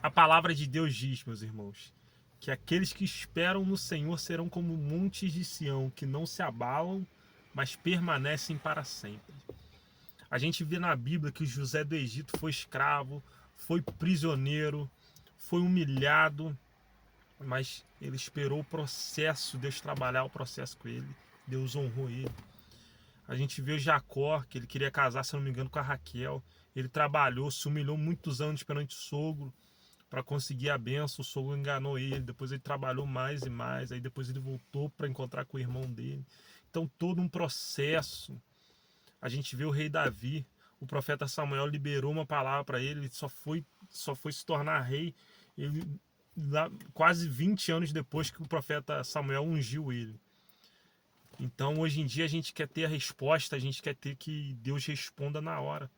A palavra de Deus diz, meus irmãos, que aqueles que esperam no Senhor serão como montes de Sião, que não se abalam, mas permanecem para sempre. A gente vê na Bíblia que José do Egito foi escravo, foi prisioneiro, foi humilhado, mas ele esperou o processo, Deus trabalhar o processo com ele, Deus honrou ele. A gente vê Jacó, que ele queria casar, se não me engano, com a Raquel. Ele trabalhou, se humilhou muitos anos perante o sogro para conseguir a benção. O sogro enganou ele, depois ele trabalhou mais e mais, aí depois ele voltou para encontrar com o irmão dele. Então, todo um processo. A gente vê o rei Davi, o profeta Samuel liberou uma palavra para ele, ele só foi se tornar rei ele, quase 20 anos depois que o profeta Samuel ungiu ele. Então, hoje em dia, a gente quer ter a resposta, a gente quer ter que Deus responda na hora.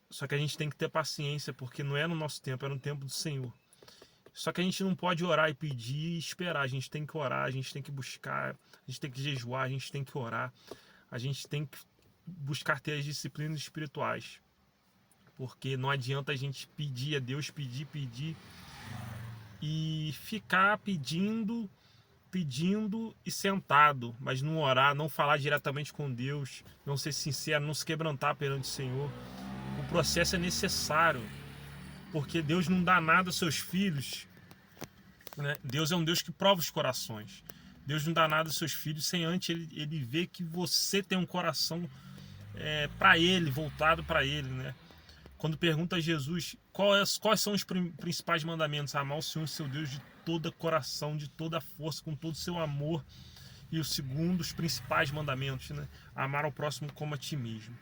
Só que a gente tem que ter paciência, porque não é no nosso tempo, é no tempo do Senhor. Só que a gente não pode orar e pedir e esperar. A gente tem que orar, a gente tem que buscar, a gente tem que jejuar, a gente tem que orar. A gente tem que buscar ter as disciplinas espirituais. Porque não adianta a gente pedir a Deus, pedir e ficar pedindo e sentado, mas não orar, não falar diretamente com Deus, não ser sincero, não se quebrantar perante o Senhor. O processo é necessário, porque Deus não dá nada aos seus filhos, né? Deus é um Deus que prova os corações. Deus não dá nada aos seus filhos sem antes ele ver que você tem um coração para Ele, voltado para Ele, né? Quando pergunta a Jesus quais são os principais mandamentos, amar o Senhor seu Deus de todo coração, de toda força, com todo o seu amor. E o segundo, os principais mandamentos, né? Amar ao próximo como a ti mesmo.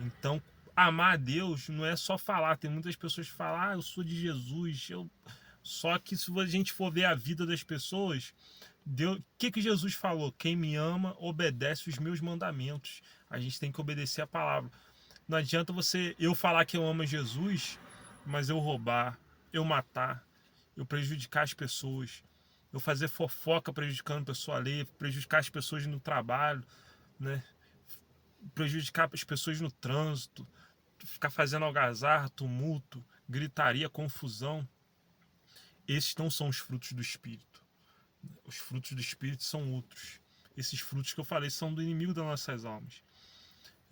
Então, amar a Deus não é só falar. Tem muitas pessoas que falam, eu sou de Jesus. Só que se a gente for ver a vida das pessoas, o que Jesus falou? Quem me ama, obedece os meus mandamentos. A gente tem que obedecer a palavra. Não adianta eu falar que eu amo Jesus, mas eu roubar, eu matar, eu prejudicar as pessoas, eu fazer fofoca prejudicando a pessoa alheia, prejudicar as pessoas no trabalho, né? Prejudicar as pessoas no trânsito, ficar fazendo algazarra, tumulto, gritaria, confusão. Esses não são os frutos do Espírito. Os frutos do Espírito são outros. Esses frutos que eu falei são do inimigo das nossas almas.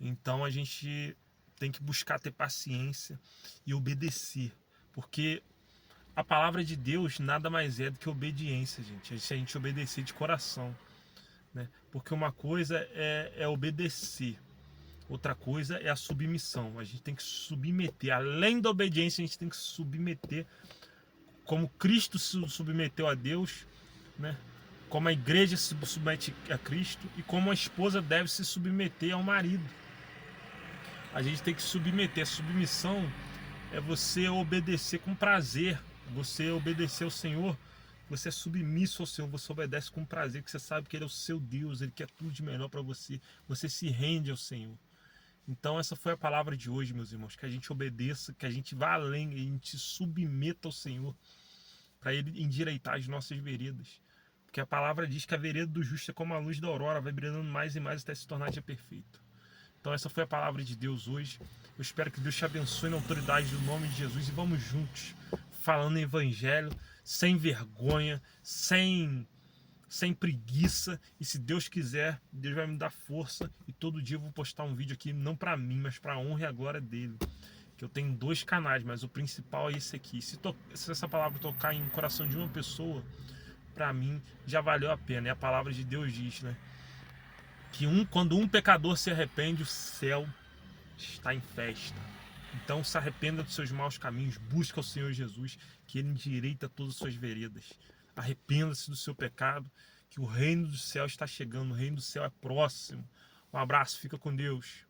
Então a gente tem que buscar ter paciência e obedecer, porque a palavra de Deus nada mais é do que obediência, gente. Se a gente obedecer de coração, né? Porque uma coisa é obedecer, outra coisa é a submissão. A gente tem que submeter, além da obediência, a gente tem que submeter, como Cristo se submeteu a Deus, né? Como a igreja se submete a Cristo e como a esposa deve se submeter ao marido. A gente tem que submeter. A submissão é você obedecer com prazer. Você obedecer ao Senhor. Você é submisso ao Senhor. Você obedece com prazer, que você sabe que Ele é o seu Deus. Ele quer tudo de melhor para você. Você se rende ao Senhor. Então essa foi a palavra de hoje, meus irmãos. Que a gente obedeça, que a gente vá além, que a gente se submeta ao Senhor, para Ele endireitar as nossas veredas. Porque a palavra diz que a vereda do justo é como a luz da aurora, vai brilhando mais e mais até se tornar dia perfeito. Então essa foi a palavra de Deus hoje. Eu espero que Deus te abençoe na autoridade do nome de Jesus. E vamos juntos, falando em evangelho, sem vergonha, sem preguiça. E se Deus quiser, Deus vai me dar força. E todo dia eu vou postar um vídeo aqui, não para mim, mas para a honra e a glória dele. Que eu tenho 2 canais, mas o principal é esse aqui. Se essa palavra tocar em coração de uma pessoa, para mim já valeu a pena. E a palavra de Deus diz, né? Que quando um pecador se arrepende, o céu está em festa. Então se arrependa dos seus maus caminhos, busca o Senhor Jesus, que Ele endireita todas as suas veredas. Arrependa-se do seu pecado, que o reino do céu está chegando, o reino do céu é próximo. Um abraço, fica com Deus.